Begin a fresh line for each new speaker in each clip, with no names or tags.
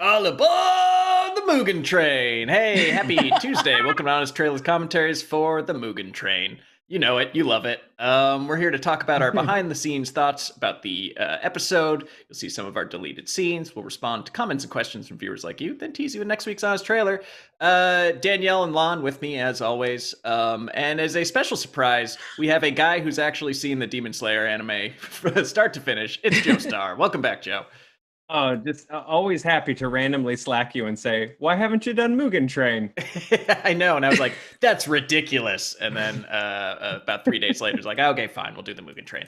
All aboard the Mugen Train! Hey, happy Tuesday. Welcome to Honest Trailers Commentaries for the Mugen Train. You know it, you love it. We're here to talk about our behind-the-scenes thoughts about the episode. You'll see some of our deleted scenes. We'll respond to comments and questions from viewers like you, then tease you in next week's Honest Trailer. Danielle and Lon with me, as always. And as a special surprise, we have a guy who's actually seen the Demon Slayer anime from start to finish. It's Joe Starr. Welcome back, Joe.
Oh, just always happy to randomly slack you and say, why haven't you done Mugen Train?
I know. And I was like, that's ridiculous. And then about 3 days later, it's like, okay, fine, we'll do the Mugen Train.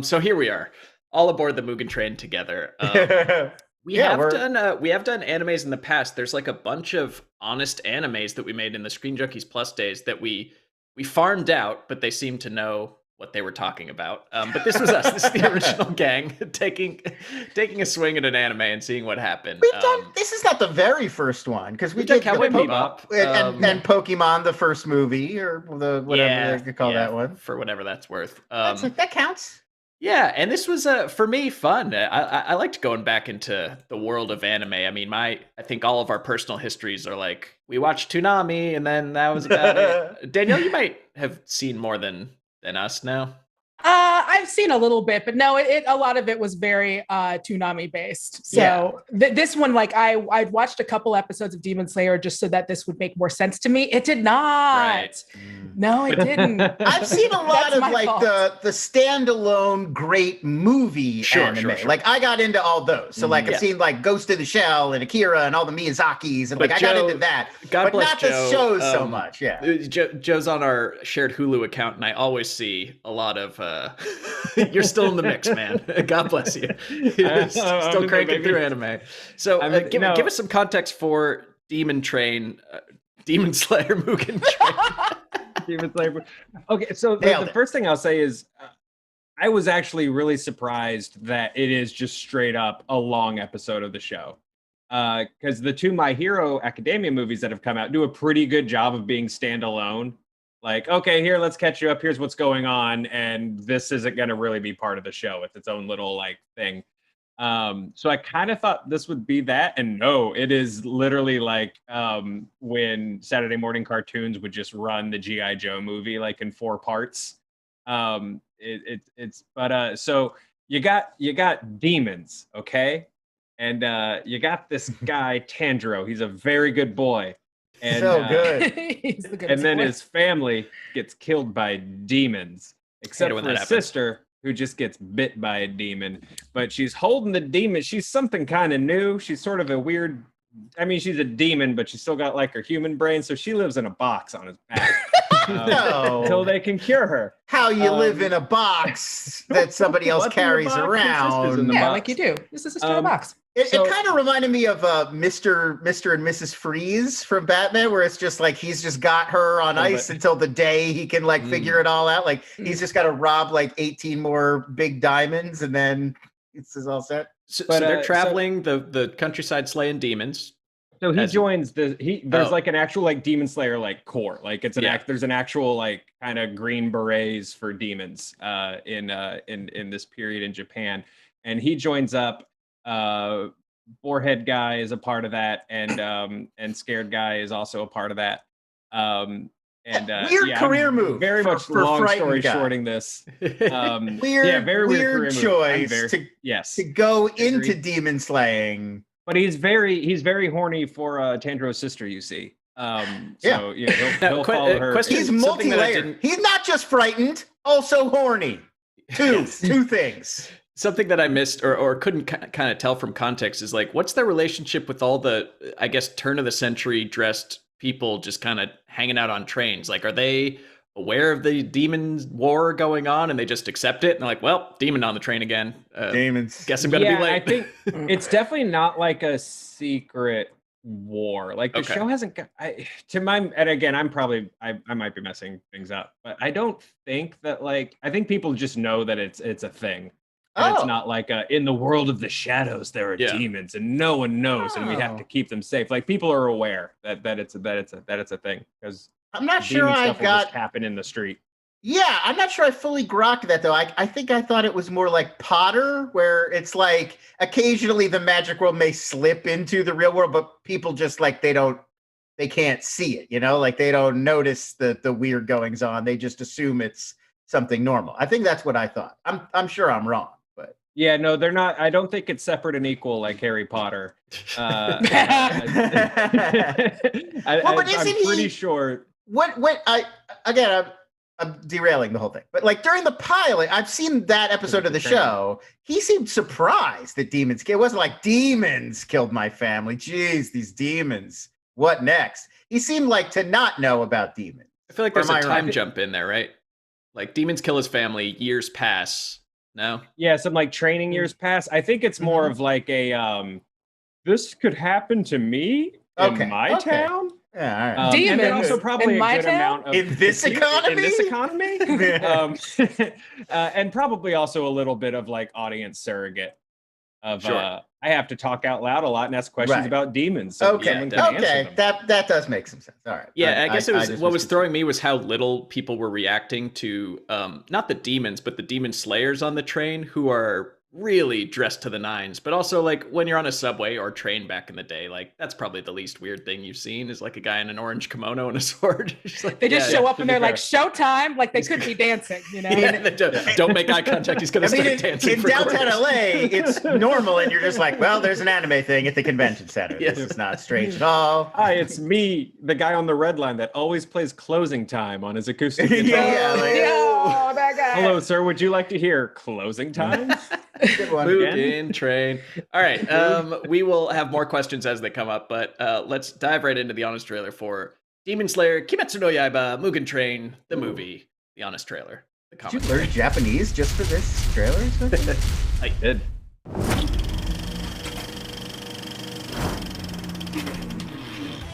So here we are, all aboard the Mugen Train together. We have done animes in the past. There's like a bunch of honest animes that we made in the Screen Junkies Plus days that we farmed out, but they seem to know what they were talking about. But this was us. This is the original gang taking a swing at an anime and seeing what happened.
We've done. This is not the very first one because we did
Cowboy Bebop
and Pokemon, the first movie, or the whatever they could call that one,
for whatever that's worth.
That counts.
Yeah, and this was for me fun. I liked going back into the world of anime. I mean, I think all of our personal histories are like we watched Toonami, and then that was about it. Danielle, you might have seen more than us now.
I've seen a little bit, but no, a lot of it was very Toonami based. So this one, like I'd watched a couple episodes of Demon Slayer just so that this would make more sense to me. It did not.
Right.
No, it didn't.
I've seen a lot of like the standalone great movie anime. Sure. Like I got into all those. So like I've seen like Ghost in the Shell and Akira and all the Miyazakis, and like I got into that. But not Joe, the shows so much. Yeah.
Joe's on our shared Hulu account, and I always see a lot of you're still in the mix, man. God bless you. Still cranking through anime. So give us some context for Demon Slayer Mugen Train.
Demon Slayer. Okay, so the first thing I'll say is I was actually really surprised that it is just straight up a long episode of the show. Because the two My Hero Academia movies that have come out do a pretty good job of being standalone. Like, okay, here, let's catch you up. Here's what's going on. And this isn't going to really be part of the show. It's its own little like thing. So I kind of thought this would be that. And no, it is literally like when Saturday morning cartoons would just run the G.I. Joe movie like in 4 parts. So you got demons, okay? And you got this guy, Tanjiro. He's a very good boy. And,
so good.
And then his family gets killed by demons, except for his sister, who just gets bit by a demon. But she's holding the demon. She's something kind of new. She's sort of a weird. I mean, she's a demon, but she's still got like her human brain. So she lives in a box on his back until they can cure her.
How you live in a box that somebody else carries around?
Yeah, like you do. This is a sister in a box.
It kind of reminded me of Mr. and Mrs. Freeze from Batman, where it's just like he's just got her on ice until the day he can like figure it all out. Like he's just got to rob like 18 more big diamonds, and then it's all set.
So they're traveling the countryside slaying demons.
So he joins there's like an actual like Demon Slayer like core. Like it's there's an actual like kind of green berets for demons in this period in Japan, and he joins up. Boarhead guy is a part of that, and Scared guy is also a part of that.
Weird career move.
Very much long story shorting this.
Very weird choice to go into demon slaying.
But he's very horny for Tanjiro's sister, you see. So he'll follow her.
He's multi-layered. He's not just frightened, also horny. Two things.
Something that I missed or couldn't kind of tell from context is like, what's their relationship with all the, I guess, turn of the century dressed people just kind of hanging out on trains? Like, are they aware of the demon war going on and they just accept it? And they're like, well, demon on the train again.
Demons.
Guess I'm going to be late.
I think it's definitely not like a secret war. Like the show hasn't got, and again, I might be messing things up, but I don't think that like, I think people just know that it's a thing. And it's not like in the world of the shadows there are demons and no one knows and we have to keep them safe. Like people are aware that it's a thing because
I'm not sure I got
happen in the street.
Yeah, I'm not sure I fully grokked that though. I think I thought it was more like Potter, where it's like occasionally the magic world may slip into the real world, but people just like they can't see it, like they don't notice the weird goings on. They just assume it's something normal. I think that's what I thought. I'm sure I'm wrong, but
yeah, no, they're not. I don't think it's separate and equal like Harry Potter.
Well, but isn't
I'm pretty sure.
I'm derailing the whole thing, but like during the pilot, I've seen that episode of the show. He seemed surprised that demons. It wasn't like demons killed my family. Jeez, these demons. What next? He seemed like to not know about demons.
I feel like there's a time jump in there, right? Like demons kill his family, years pass. No?
Yeah, some like training years pass. I think it's more of like a this could happen to me in my town.
Yeah, all right.
Demons
and then also probably
in
a
my
good
town?
amount of
In this economy?
And probably also a little bit of like audience surrogate of
Sure.
I have to talk out loud a lot and ask questions about demons.
So that does make some sense. All right.
Yeah, I guess it was what was throwing me was how little people were reacting to not the demons, but the demon slayers on the train who are really dressed to the nines, but also like when you're on a subway or train back in the day, like that's probably the least weird thing you've seen is like a guy in an orange kimono and a sword.
They just show up and they're like showtime, like they could be dancing,
Don't make eye contact. He's gonna start dancing.
In downtown LA, it's normal, and you're just like, well, there's an anime thing at the convention center. Yes. This is not strange at all.
Hi, it's me, the guy on the red line that always plays Closing Time on his acoustic guitar.
Oh, that guy.
Hello, sir. Would you like to hear Closing Time?
Good one.
Mugen train. All right. We will have more questions as they come up, but let's dive right into the honest trailer for Demon Slayer Kimetsu no Yaiba Mugen Train, the movie, the honest trailer.
Did you learn Japanese just for this trailer or something?
I did.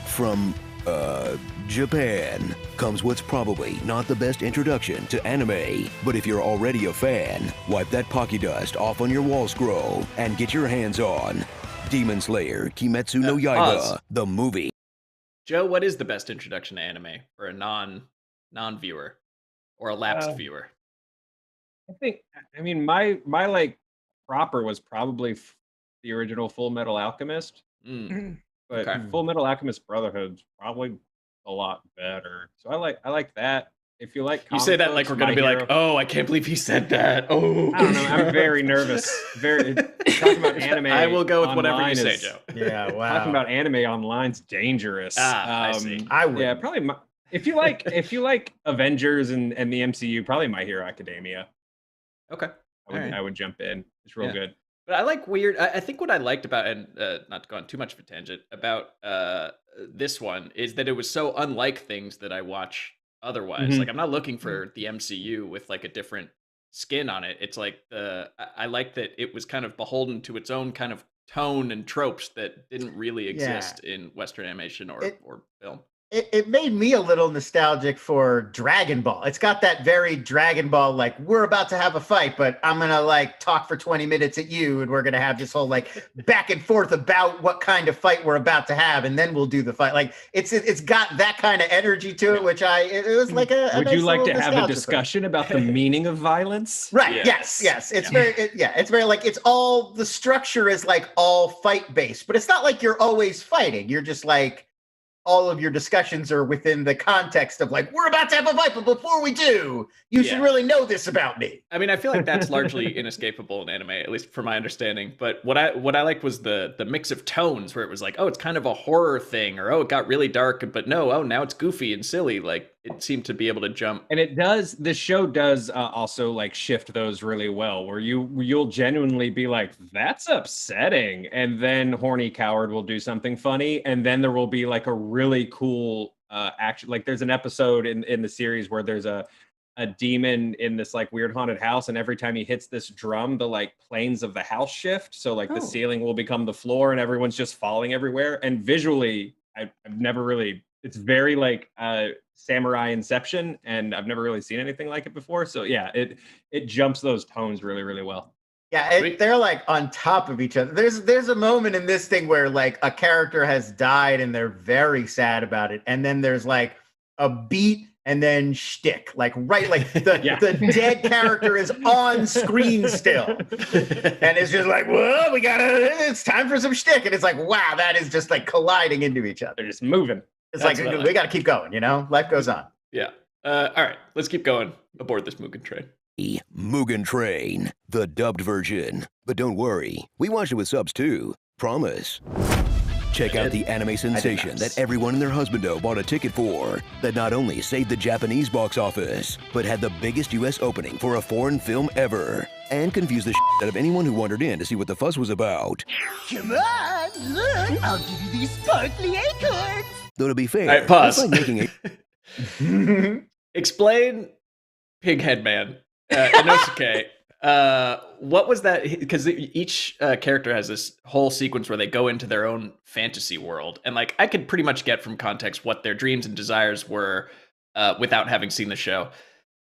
From Japan comes what's probably not the best introduction to anime. But if you're already a fan, wipe that Pocky dust off on your wall scroll and get your hands on Demon Slayer Kimetsu no Yaiba, the movie.
Joe, what is the best introduction to anime for a non-viewer or a lapsed viewer?
I mean, my like proper was probably the original Full Metal Alchemist. But Full Metal Alchemist Brotherhood's probably a lot better. So I like that. If you like
you say that like we're gonna be like, oh, I can't believe he said that. Oh,
I don't know. I'm very nervous. Talking about anime.
I will go with whatever you say, Joe.
Yeah, wow.
Talking about anime online's dangerous.
I see.
I would.
Yeah, probably. If you like Avengers and the MCU, probably My Hero Academia.
Okay,
I would jump in. It's real good.
But I like weird. I think what I liked about, and not to go on too much of a tangent about this one, is that it was so unlike things that I watch otherwise. Like I'm not looking for the MCU with like a different skin on it. It's like I like that it was kind of beholden to its own kind of tone and tropes that didn't really exist in Western animation or film.
It made me a little nostalgic for Dragon Ball. It's got that very Dragon Ball, like, we're about to have a fight, but I'm going to like talk for 20 minutes at you. And we're going to have this whole like back and forth about what kind of fight we're about to have. And then we'll do the fight. Like it's got that kind of energy to it, which it was like a
Would
nice
you like to have a
nostalgia
discussion about the meaning of violence?
Right. Yes. It's it's very like, it's all, the structure is like all fight based, but it's not like you're always fighting. You're just like, all of your discussions are within the context of like, we're about to have a fight, but before we do, you should really know this about me.
I mean, I feel like that's largely inescapable in anime, at least from my understanding. But what I liked was the mix of tones where it was like, oh, it's kind of a horror thing, or oh, it got really dark, but no, oh, now it's goofy and silly. Like it seemed to be able to jump.
And the show does also like shift those really well, where you'll genuinely be like, that's upsetting. And then Horny Coward will do something funny. And then there will be like a really cool action. Like there's an episode in the series where there's a demon in this like weird haunted house, and every time he hits this drum, the like planes of the house shift, so like the ceiling will become the floor and everyone's just falling everywhere. And visually I've never really, it's very like samurai Inception, and I've never really seen anything like it before. So yeah, it jumps those tones really, really well.
Yeah, they're like on top of each other. There's a moment in this thing where like a character has died and they're very sad about it, and then there's like a beat and then shtick, like the dead character is on screen still, and it's just like, whoa, it's time for some shtick, and it's like, wow, that is just like colliding into each other.
They're just moving.
It's like we got to keep going, life goes on.
Yeah. All right, let's keep going aboard this Mugen train.
Mugen Train, the dubbed version. But don't worry, we watched it with subs too. Promise. Check out the anime sensation that everyone and their husbando bought a ticket for, that not only saved the Japanese box office, but had the biggest US opening for a foreign film ever, and confused the shit out of anyone who wandered in to see what the fuss was about.
Come on, look, I'll give you these sparkly acorns.
Though to be fair,
all right, pause.
Like making a...
Explain Pighead Man, Inosuke. What was that? Because each character has this whole sequence where they go into their own fantasy world, and like I could pretty much get from context what their dreams and desires were without having seen the show.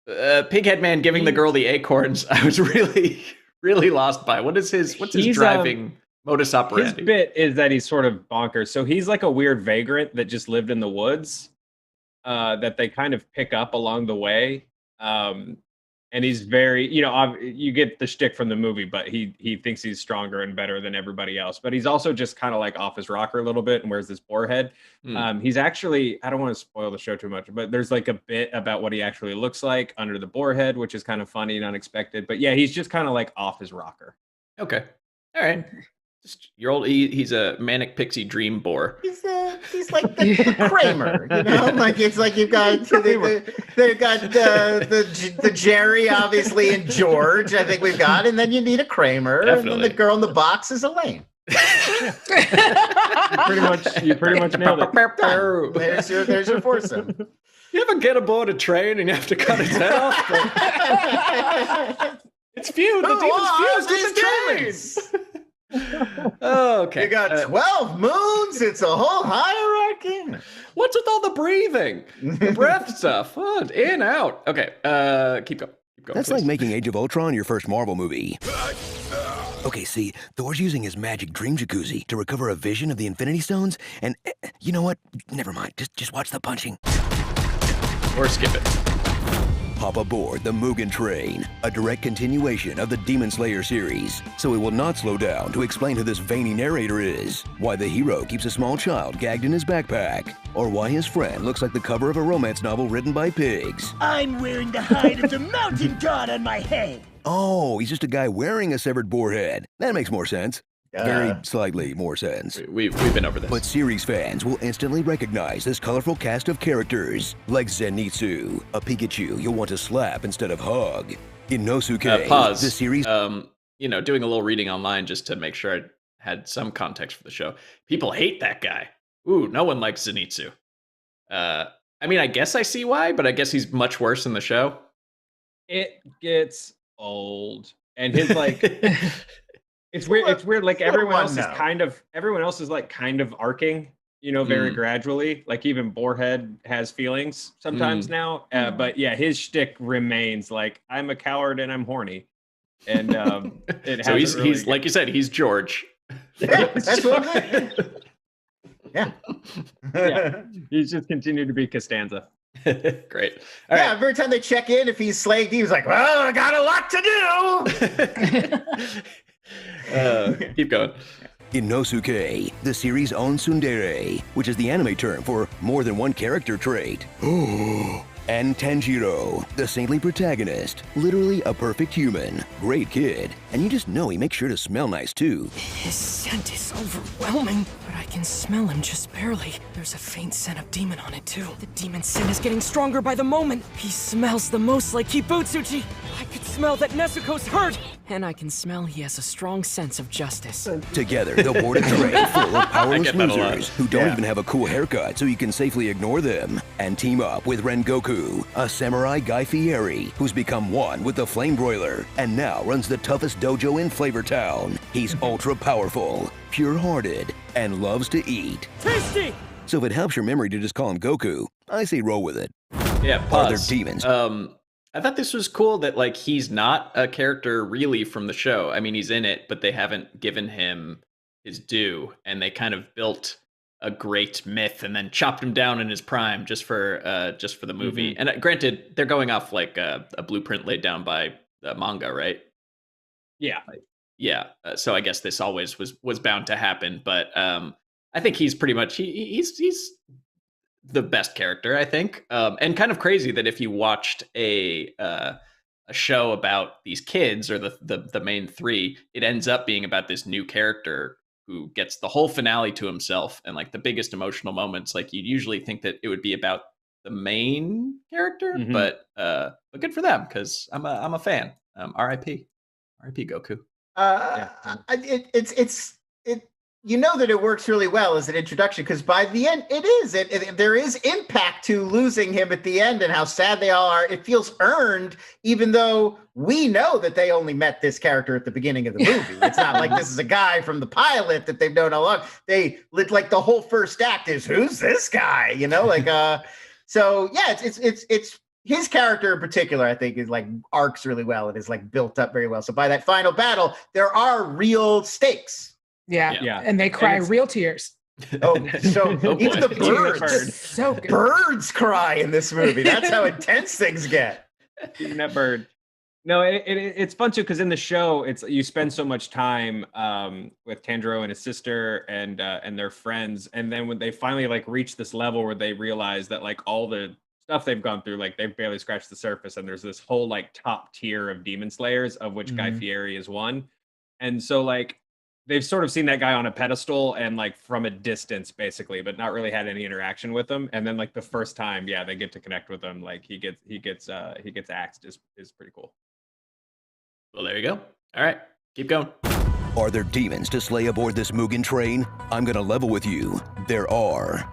Pighead Man giving the girl the acorns, I was really, really lost by. What's his driving modus operandi?
His bit is that he's sort of bonkers. So he's like a weird vagrant that just lived in the woods that they kind of pick up along the way. And he's very, you get the shtick from the movie, but he thinks he's stronger and better than everybody else. But he's also just kind of like off his rocker a little bit and wears this boar head. He's actually, I don't want to spoil the show too much, but there's like a bit about what he actually looks like under the boar head, which is kind of funny and unexpected. But yeah, he's just kind of like off his rocker.
Okay. All right. Just your old, he's a manic pixie dream boar.
He's like the Kramer, like it's like you've got they've got the Jerry obviously and George. I think we've got, and then you need a Kramer,
Definitely.
And then the girl in the box is Elaine.
You pretty much nailed it.
There's your foursome.
You ever get aboard a train and you have to cut its head off? It's fused. The demon's fused with the train. Oh, okay.
You got 12 moons. It's a whole hierarchy.
What's with all the breathing? The breath stuff. What? In, out. Okay. Keep going.
That's
please.
like making Age of Ultron your first Marvel movie. Okay, see, Thor's using his magic dream jacuzzi to recover a vision of the Infinity Stones, and you know what? Never mind. Just watch the punching.
Or skip it.
Hop aboard the Mugen Train, a direct continuation of the Demon Slayer series, so it will not slow down to explain who this veiny narrator is, why the hero keeps a small child gagged in his backpack, or why his friend looks like the cover of a romance novel written by pigs.
I'm wearing the hide of the mountain god on my head.
Oh, he's just a guy wearing a severed boar head. That makes more sense. Very slightly more sense.
We've been over this.
But series fans will instantly recognize this colorful cast of characters, like Zenitsu, a Pikachu you'll want to slap instead of hug. Inosuke,
pause.
the series...
doing a little reading online just to make sure I had some context for the show. People hate that guy. Ooh, no one likes Zenitsu. I mean, I guess I see why, but I guess he's much worse in the show.
It gets old. And his, like... It's weird. It's weird. Like everyone else is kind of arcing, very gradually. Like even Boarhead has feelings sometimes now. But yeah, his shtick remains like I'm a coward and I'm horny. And
so he's like you said, he's George.
Yeah, that's what I'm saying.
Yeah. He's just continued to be Costanza.
Great. All right.
Every time they check in, if he's slaved, he's like, well, I got a lot to do.
Keep going.
Inosuke, the series' own tsundere, which is the anime term for more than one character trait. And Tanjiro, the saintly protagonist, literally a perfect human, great kid, and you just know he makes sure to smell nice too.
His scent is overwhelming, but I can smell him just barely. There's a faint scent of demon on it too. The demon scent is getting stronger by the moment. He smells the most like Kibutsuji. I could smell that Nezuko's hurt. And I can smell he has a strong sense of justice.
Together, they'll board a train full of powerless losers who don't even have a cool haircut so you can safely ignore them, and team up with Rengoku, a samurai Guy Fieri who's become one with the flame broiler and now runs the toughest dojo in Flavor Town. He's ultra powerful, pure-hearted, and loves to eat.
Tasty!
So if it helps your memory to just call him Goku, I say roll with it.
Yeah, pause.
Are there demons?
I thought this was cool that like he's not a character really from the show. I mean, he's in it, but they haven't given him his due, and they kind of built a great myth and then chopped him down in his prime just for the movie. Mm-hmm. And granted, they're going off like a blueprint laid down by the manga, right?
Yeah.
Yeah. So I guess this always was bound to happen, but I think he's pretty much he's the best character, I think. And kind of crazy that if you watched a show about these kids or the main three, it ends up being about this new character who gets the whole finale to himself and like the biggest emotional moments. Like you'd usually think that it would be about the main character, mm-hmm. but good for them because I'm a fan. R.I.P. Goku.
You know that it works really well as an introduction because by the end, there is impact to losing him at the end and how sad they all are. It feels earned, even though we know that they only met this character at the beginning of the movie. It's not like this is a guy from the pilot that they've known all along. They like the whole first act is who's this guy? You know, like so yeah, it's his character in particular, I think, is like arcs really well and is like built up very well. So by that final battle, there are real stakes.
Yeah. And they cry real tears.
Oh, so even the birds cry in this movie. That's how intense things get.
Even that bird. No, it's fun too because in the show, you spend so much time with Tanjiro and his sister and their friends, and then when they finally like reach this level where they realize that like all the stuff they've gone through, like they've barely scratched the surface, and there's this whole like top tier of demon slayers, of which Guy Fieri is one, and so like. They've sort of seen that guy on a pedestal and like from a distance basically, but not really had any interaction with him. And then like the first time, they get to connect with him. Like he gets axed is pretty cool.
Well, there you go. All right, keep going.
Are there demons to slay aboard this Mugen train? I'm gonna level with you. There are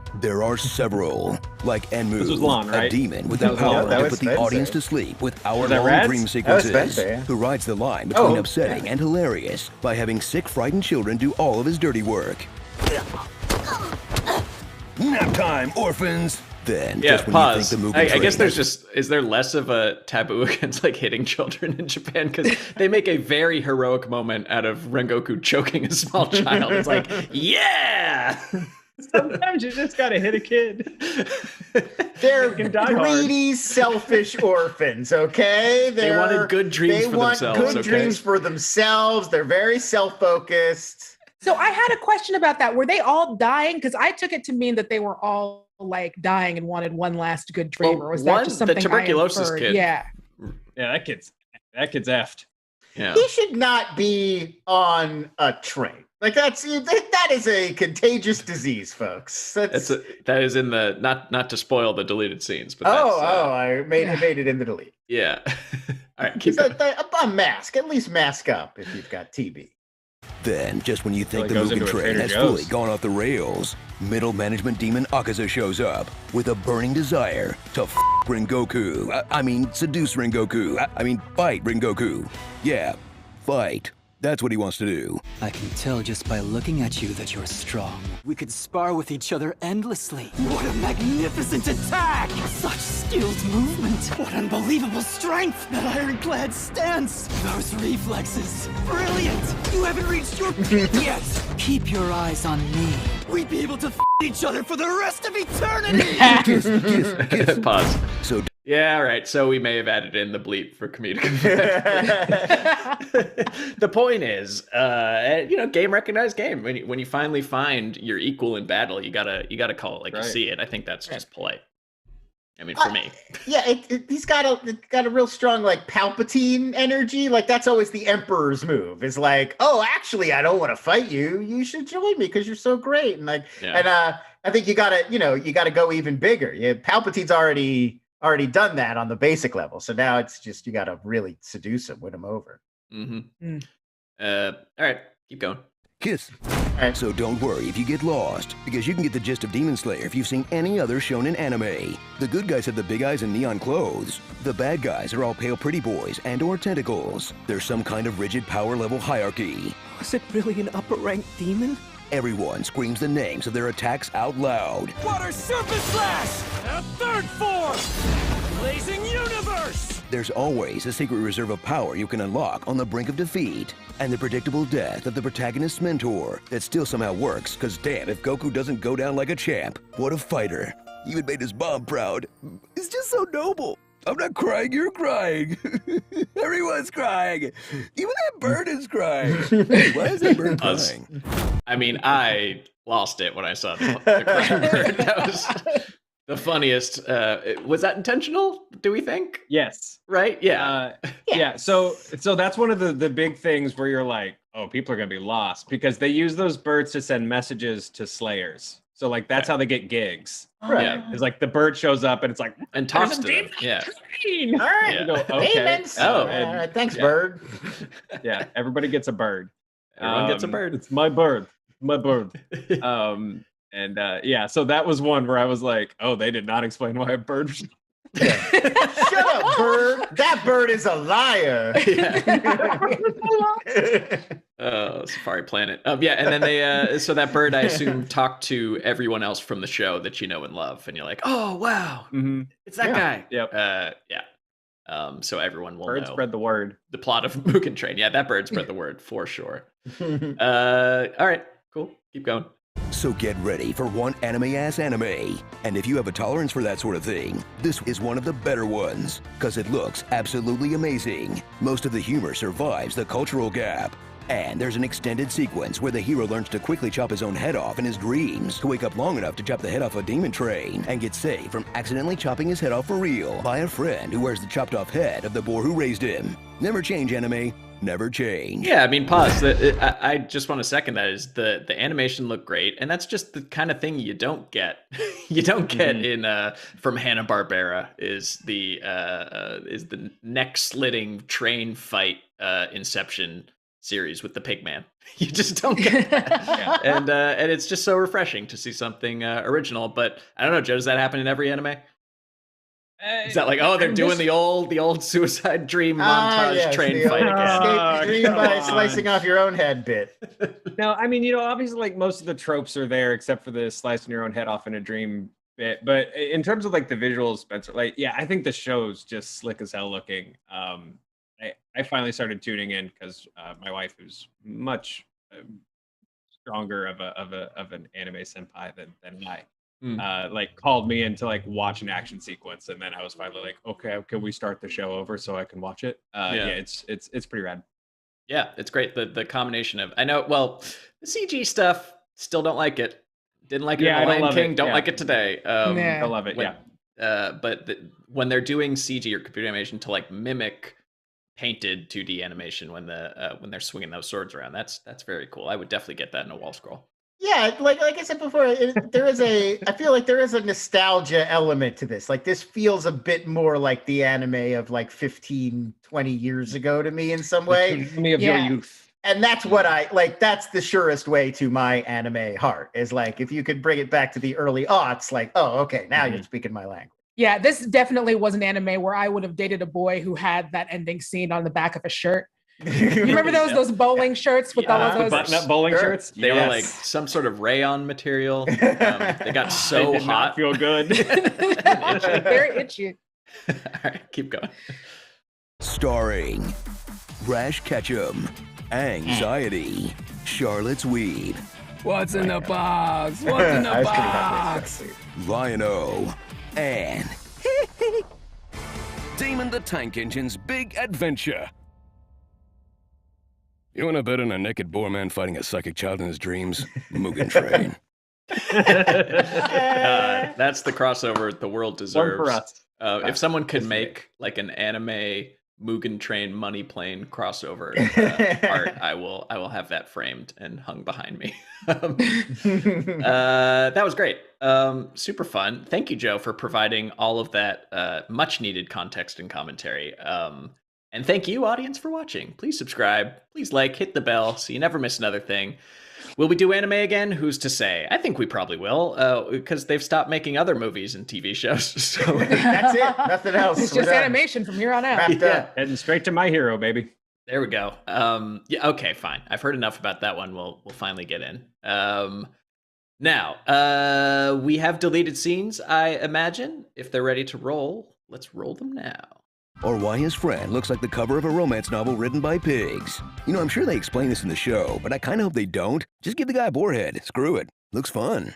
several. Like Enmu,
this was long, right?
A demon with the power to put the audience to sleep with hour-long dream sequences. Who rides the line between upsetting and hilarious by having sick, frightened children do all of his dirty work. Nap time, orphans! Then, just when
pause.
You think the Mugen
I guess is there less of a taboo against like hitting children in Japan? Because they make a very heroic moment out of Rengoku choking a small child. It's like, yeah!
Sometimes you just gotta hit a kid.
They're greedy, selfish orphans, okay?
They wanted good dreams for themselves.
They want good dreams for themselves. They're very self-focused.
So I had a question about that. Were they all dying? Because I took it to mean that they were all like dying and wanted one last good dream, or was that just something
the tuberculosis
I
kid?
Yeah,
that kid's effed.
Yeah, he should not be on a train. Like that is a contagious disease, folks. That
is in the not to spoil the deleted scenes, but
I made it in the delete.
Yeah, all right, keep going.
A mask, at least mask up if you've got TB.
Then, just when you think the Mugen train has fully gone off the rails, middle management demon Akaza shows up with a burning desire to Rengoku. Seduce Rengoku. Fight Rengoku. Yeah, fight. That's what he wants to do.
I can tell just by looking at you that you're strong. We could spar with each other endlessly. What a magnificent attack! Such skilled movement. What unbelievable strength! That ironclad stance. Those reflexes. Brilliant! You haven't reached your peak yet. Keep your eyes on me. We'd be able to each other for the rest of eternity!
Pause.
So
yeah, all right. So we may have added in the bleep for comedic effect. The point is, game recognized game. When you finally find your equal in battle, you gotta call it like you see it. I think that's just polite. For me.
Yeah, he's got a real strong like Palpatine energy. Like that's always the Emperor's move. Is like, oh, actually, I don't want to fight you. You should join me because you're so great. And I think you gotta go even bigger. Yeah, Palpatine's already done that on the basic level. So now it's just you got to really seduce him, win him over.
Mm-hmm. All right, keep going.
Kiss. Right. So don't worry if you get lost, because you can get the gist of Demon Slayer if you've seen any other shonen anime. The good guys have the big eyes and neon clothes. The bad guys are all pale pretty boys and/or tentacles. There's some kind of rigid power level hierarchy.
Was it really an upper-ranked demon?
Everyone screams the names of their attacks out loud.
Water Surface Slash! At third form! Blazing Universe!
there's always a secret reserve of power you can unlock on the brink of defeat. And the predictable death of the protagonist's mentor that still somehow works, because damn, if Goku doesn't go down like a champ, what a fighter. Even made his mom proud. It's just so noble. I'm not crying, you're crying. Everyone's crying. Even that bird is crying. Why is that bird crying?
I mean, I lost it when I saw the crying bird. That was the funniest. Was that intentional, do we think?
Yes.
Right? Yeah.
Yeah. So that's one of the big things where you're like, oh, people are going to be lost because they use those birds to send messages to slayers. So like that's how they get gigs.
Right. Yeah.
It's like the bird shows up and it's like
and talks to them. Yeah.
All right.
You go, okay.
Demons. All right. Thanks, bird.
Yeah. Everybody gets a bird.
Everyone gets a bird.
It's my bird. My bird. So that was one where I was like, oh, they did not explain why a bird.
Shut up, bird. That bird is a liar.
Safari Planet. And then they so that bird, I assume, talked to everyone else from the show that you know and love, and you're like, oh wow, it's that guy.
Yep.
So everyone will
bird
know.
Spread the word.
The plot of Mugen Train. Yeah, that bird spread the word for sure. All right, cool. Keep going.
So get ready for one anime-ass anime. And if you have a tolerance for that sort of thing, this is one of the better ones, because it looks absolutely amazing. Most of the humor survives the cultural gap. And there's an extended sequence where the hero learns to quickly chop his own head off in his dreams to wake up long enough to chop the head off a demon train and get saved from accidentally chopping his head off for real by a friend who wears the chopped off head of the boar who raised him. Never change, anime. Never change.
Yeah, I mean, pause. I just want to second that. Is the animation looked great, and that's just the kind of thing you don't get. You don't get in from Hanna-Barbera. Is the neck slitting train fight Inception series with the Pigman. You just don't get that. And it's just so refreshing to see something original. But I don't know, Joe. Does that happen in every anime? Is that like, oh, they're doing the old suicide dream montage train fight again?
Escape dream by slicing off your own head bit.
No, I mean, obviously, like most of the tropes are there except for the slicing your own head off in a dream bit. But in terms of like the visuals, Spencer, like, yeah, I think the show's just slick as hell looking. I finally started tuning in because my wife, who's much stronger of an anime senpai than I, like called me in to like watch an action sequence, and then I was finally like, okay, can we start the show over so I can watch it? It's pretty rad.
Yeah, it's great. The combination of, I know, well, the CG stuff, still don't like it. Didn't like it in The Lion King. Don't like it today.
I love it.
But when they're doing CG or computer animation to like mimic painted 2D animation when they're swinging those swords around, that's very cool. I would definitely get that in a wall scroll.
Yeah, like I said before, I feel like there is a nostalgia element to this. Like this feels a bit more like the anime of like 15, 20 years ago to me in some way.
Me of your youth.
And that's what I like. That's the surest way to my anime heart is like, if you could bring it back to the early aughts, like, oh, okay, now you're speaking my language.
Yeah, this definitely was an anime where I would have dated a boy who had that ending scene on the back of a shirt. You remember those bowling shirts with all of those
button-up bowling shirts?
They were like some sort of rayon material. They got so
they did
hot.
Not feel good.
Very itchy.
All right, keep going.
Starring Rash Ketchum, Anxiety, Charlotte's Weed.
What's in the box? What's in the box?
Lion-O, and Demon the Tank Engine's Big Adventure. You want to bet on a naked boar man fighting a psychic child in his dreams? Mugen Train.
That's the crossover the world deserves.
One for us.
If someone could make like an anime Mugen Train money plane crossover art, I will have that framed and hung behind me. That was great. Super fun. Thank you, Joe, for providing all of that much needed context and commentary. And thank you, audience, for watching. Please subscribe. Please like, hit the bell so you never miss another thing. Will we do anime again? Who's to say? I think we probably will, because they've stopped making other movies and TV shows. So
that's it. Nothing else.
It's just animation from here on out.
Heading straight to My Hero, baby.
There we go. Yeah. Okay. Fine. I've heard enough about that one. We'll finally get in. Now, we have deleted scenes. I imagine if they're ready to roll, let's roll them now.
or why his friend looks like the cover of a romance novel written by pigs. You know, I'm sure they explain this in the show, but I kind of hope they don't. Just give the guy a boarhead. Screw it. Looks fun.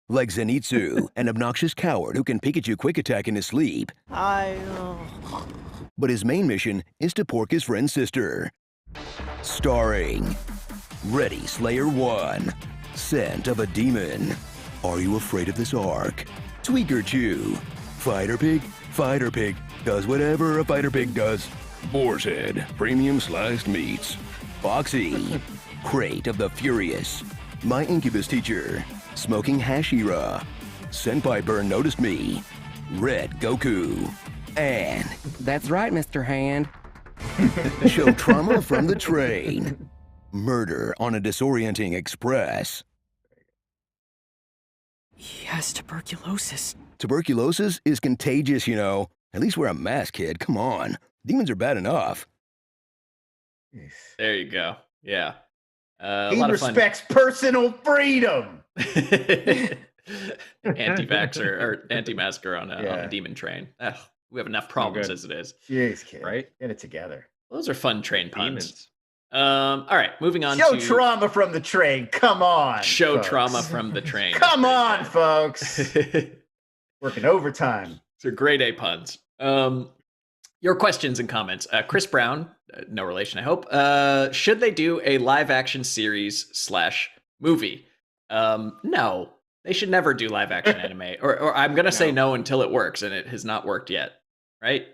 Like Zenitsu, an obnoxious coward who can Pikachu quick attack in his sleep. But his main mission is to pork his friend's sister. Starring Ready Slayer 1, Scent of a Demon. Are you afraid of this arc? Tweaker Chew. Fighter Pig? Fighter Pig does whatever a fighter pig does. Boar's Head, premium sliced meats. Foxy. Crate of the Furious. My Incubus teacher. Smoking Hashira. Senpai Burn noticed me. Red Goku. And
That's right, Mr. Hand.
show trauma from the train. Murder on a disorienting express.
He has tuberculosis.
Tuberculosis is contagious, you know. At least wear a mask, kid. Come on. Demons are bad enough.
There you go. Yeah. A
He
lot of fun.
respects personal freedom.
Anti-vaxxer or anti-masker on the demon train. Ugh, we have enough problems as it is.
Jeez, kid.
Right?
Get it together.
Those are fun train puns.
Demons.
All right, moving on
Show
to
trauma from the train. Come on.
show
folks.
trauma from the train.
Come on, folks. Working overtime.
So grade A puns. Your questions and comments. Chris Brown, no relation, I hope. Should they do a live action series / movie? No, they should never do live action anime. Or I'm gonna say no until it works, and it has not worked yet. Right?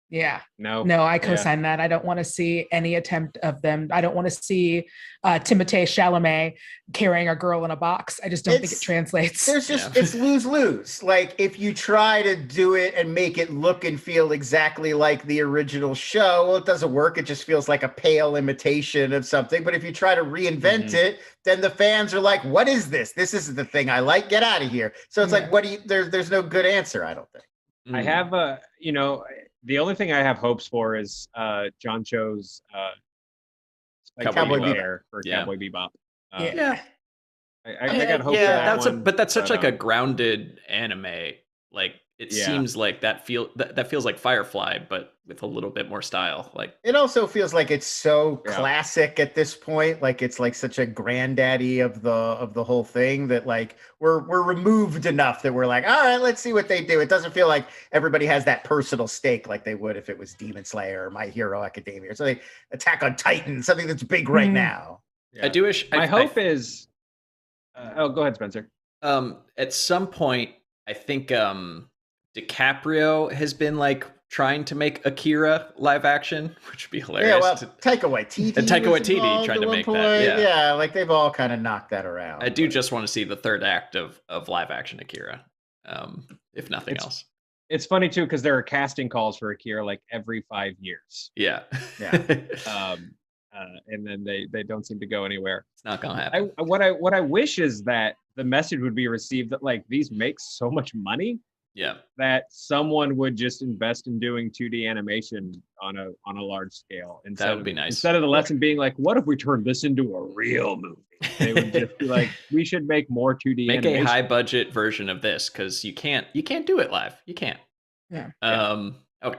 Yeah.
No,
I co-sign that. I don't want to see any attempt of them. I don't want to see Timothée Chalamet carrying a girl in a box. I just don't think it translates.
There's just it's lose-lose. Like if you try to do it and make it look and feel exactly like the original show, well, it doesn't work. It just feels like a pale imitation of something. But if you try to reinvent it, then the fans are like, "What is this? This isn't the thing I like. Get out of here." So it's like, what do you? There's no good answer. I don't think.
I have the only thing I have hopes for is John Cho's
Cowboy
hair for
Yeah.
Cowboy Bebop.
Yeah.
I got hope for that one.
But that's such like a grounded anime. Like it seems like that feels like Firefly, but with a little bit more style. Like
It also feels like it's so classic at this point. Like it's like such a granddaddy of the whole thing that like we're removed enough that we're like, all right, let's see what they do. It doesn't feel like everybody has that personal stake like they would if it was Demon Slayer or My Hero Academia or something. Attack on Titan, something that's big right now.
I do wish.
My hope is. Go ahead, Spencer.
At some point, I think DiCaprio has been like trying to make Akira live action, which would be hilarious.
Yeah, well, Taika Waititi.
And Taika
was
Waititi
involved
tried
at
to
one
make
point.
that.
Yeah, like they've all kind of knocked that around.
I do just want to see the third act of live action Akira, if nothing else.
It's funny too because there are casting calls for Akira like every 5 years.
Yeah.
And then they don't seem to go anywhere.
It's not gonna happen.
What I wish is that the message would be received that like these make so much money.
Yeah.
That someone would just invest in doing 2D animation on a large scale.
That would be nice.
Instead of the lesson being like, what if we turn this into a real movie? They would just be like, we should make more 2D
Make
animation.
a high budget version of this because you can't do it live. You can't.
Yeah.
Okay.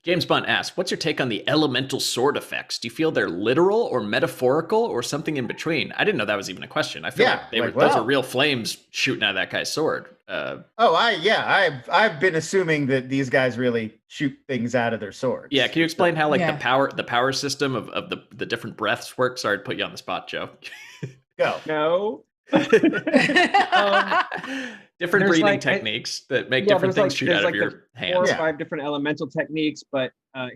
James Bunt asks, what's your take on the elemental sword effects? Do you feel they're literal or metaphorical or something in between? I didn't know that was even a question. I feel like those are real flames shooting out of that guy's sword.
I've been assuming that these guys really shoot things out of their swords.
Yeah, can you explain how like the power system of the different breaths work? Sorry to put you on the spot, Joe.
Go.
No.
Different breathing techniques that make different things shoot out of your hands.
4 or 5 different elemental techniques, but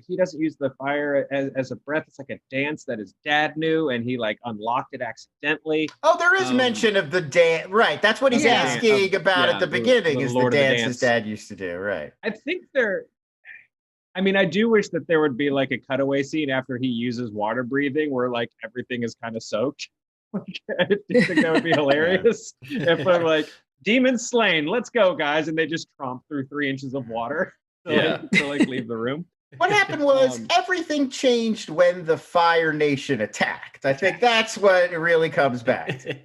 he doesn't use the fire as a breath. It's like a dance that his dad knew, and he like unlocked it accidentally.
Oh, there is mention of the dance. Right, that's what he's asking about at the beginning. Is the dance his dad used to do? Right.
I think I do wish that there would be like a cutaway scene after he uses water breathing, where like everything is kind of soaked. I think that would be hilarious if I'm like, demon slain, let's go, guys, and they just tromp through 3 inches of water to leave the room.
What happened was everything changed when the Fire Nation attacked. I think that's what it really comes back to.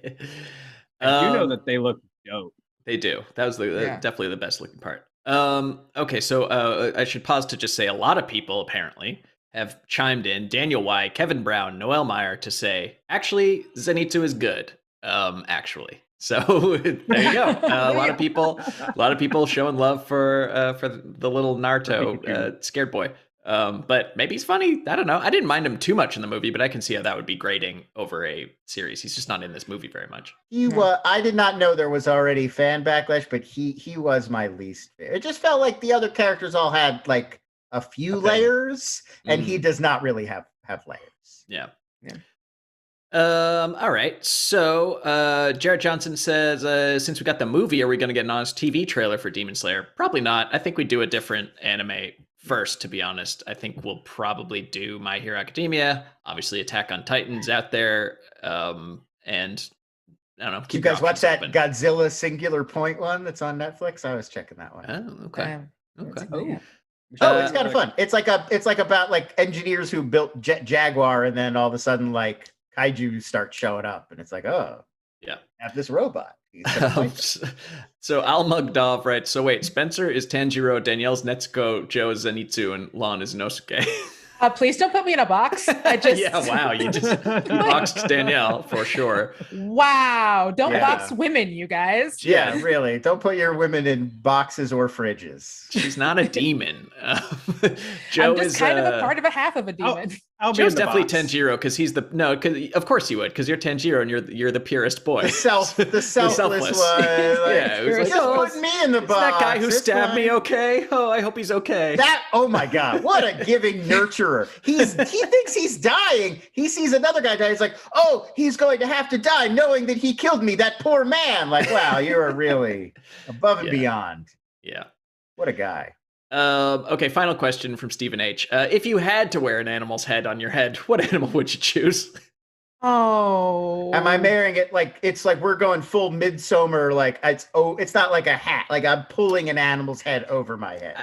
I do know that they look dope.
They do. That was definitely the best looking part. Okay, so I should pause to just say a lot of people apparently have chimed in. Daniel Y, Kevin Brown, Noel Meyer to say, actually, Zenitsu is good. Actually. So there you go. A lot of people showing love for the little Naruto scared boy. But maybe he's funny. I don't know. I didn't mind him too much in the movie, but I can see how that would be grating over a series. He's just not in this movie very much.
I did not know there was already fan backlash, but he was my least favorite. It just felt like the other characters all had like a few layers, and he does not really have layers.
Yeah. All right. So Jared Johnson says, since we got the movie, are we going to get an honest TV trailer for Demon Slayer? Probably not. I think we do a different anime first, to be honest. I think we'll probably do My Hero Academia, obviously Attack on Titan's out there, and I don't know.
Did you guys watch that Godzilla Singular Point one that's on Netflix? I was checking that one.
Oh, okay.
It's kind of fun. It's like about like engineers who built Jaguar, and then all of a sudden like kaiju start showing up, and it's like, oh,
yeah,
have this robot.
So Al Mugdov writes, so wait, Spencer is Tanjiro, Danielle's Netsuko, Joe is Zenitsu, and Lon is Inosuke.
Please don't put me in a box. I just
yeah, wow, you boxed Danielle for sure.
Wow, don't box women, you guys.
Yeah, really, don't put your women in boxes or fridges.
She's not a demon.
Joe I'm just is kind of a part of a half of a demon.
Joe's definitely Tanjiro because he's because of course you would, because you're Tanjiro and you're the purest boy.
The selfless one. Like,
yeah, it was like,
just put me in the box.
That guy who stabbed me okay? Oh, I hope he's okay.
Oh my God, what a giving nurturer. He thinks he's dying. He sees another guy die. He's like, oh, he's going to have to die knowing that he killed me, that poor man. Like, wow, you're really above and beyond.
Yeah.
What a guy.
Okay, final question from Stephen H. If you had to wear an animal's head on your head, what animal would you choose?
Oh.
Am I marrying it like it's like we're going full Midsummer? Like it's not like a hat. Like I'm pulling an animal's head over my head.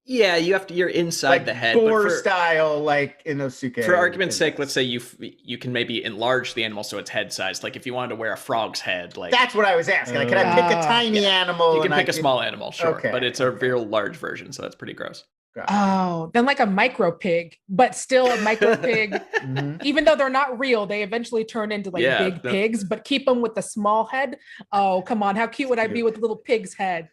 Yeah, you're inside
like
the head.
Boar style, like Inosuke.
For argument's sake, let's say you can maybe enlarge the animal so it's head sized. Like if you wanted to wear a frog's head, like
that's what I was asking. Like, can I pick a tiny animal?
You can pick a small animal, sure,
okay,
but it's a real large version, so that's pretty gross.
Oh, then like a micro pig, but still a micro pig. Even though they're not real, they eventually turn into like big pigs, but keep them with the small head. Oh, come on. How cute would I be with a little pig's head?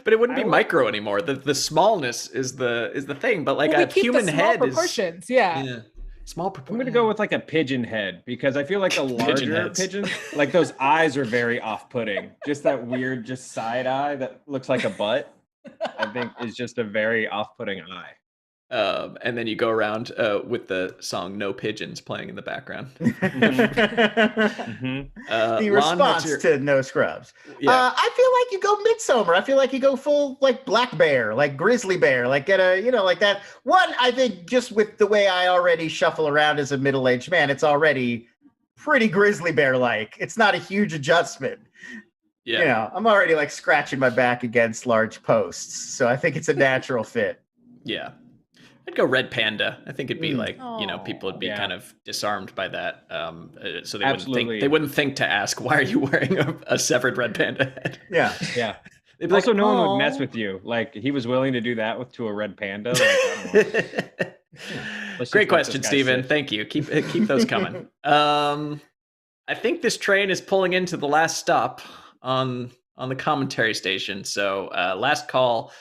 But it wouldn't be micro anymore. The smallness is the thing, but like a human head
proportions,
is
small proportions. I'm gonna go with like a pigeon head because I feel like a larger pigeon, like those eyes are very off-putting. Just that weird, just side eye that looks like a butt. I think is just a very off-putting eye.
And then you go around with the song "No Pigeons" playing in the background.
The response to No Scrubs. Yeah. I feel like you go Midsummer. I feel like you go full like black bear, like grizzly bear, like get a like that. One, I think just with the way I already shuffle around as a middle-aged man, it's already pretty grizzly bear-like. It's not a huge adjustment. Yeah. I'm already like scratching my back against large posts, so I think it's a natural fit.
Yeah. I'd go red panda. I think it'd be like, people would be kind of disarmed by that. So they wouldn't think to ask, why are you wearing a severed red panda head?
Yeah.
Yeah. Also, no one would mess with you. Like he was willing to do that to a red panda. Like,
Great question, Steven. Thank you. Keep those coming. I think this train is pulling into the last stop on the commentary station. So last call.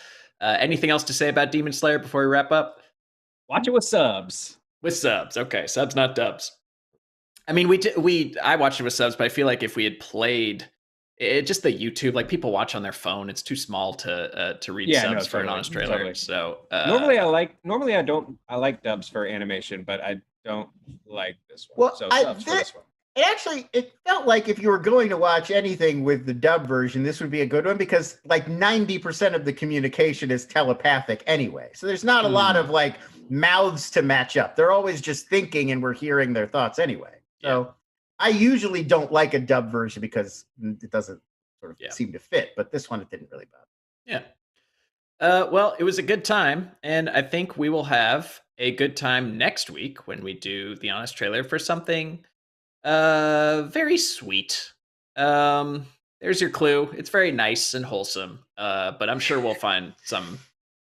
Anything else to say about Demon Slayer before we wrap up?
Watch it with subs.
With subs, okay. Subs, not dubs. I mean, I watched it with subs, but I feel like if we had played it, just the YouTube, like people watch on their phone, it's too small to read subs for an honest trailer. Totally. So
normally I like dubs for animation, but I don't like this one.
Well,
so subs for this one.
It felt like if you were going to watch anything with the dub version, this would be a good one because like 90% of the communication is telepathic anyway. So there's not a lot of like mouths to match up. They're always just thinking and we're hearing their thoughts anyway. So I usually don't like a dub version because it doesn't sort of seem to fit, but this one, it didn't really bother.
Yeah. Well, it was a good time. And I think we will have a good time next week when we do the honest trailer for something very sweet. there's your clue. It's very nice and wholesome, but I'm sure we'll find something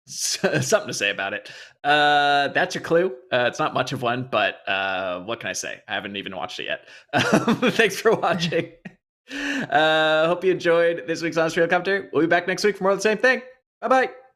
to say about it. That's your clue. It's not much of one, but what can I say? I haven't even watched it yet. Thanks for watching. Hope you enjoyed this week's On Screen Commentary. We'll be back next week for more of the same thing. Bye-bye.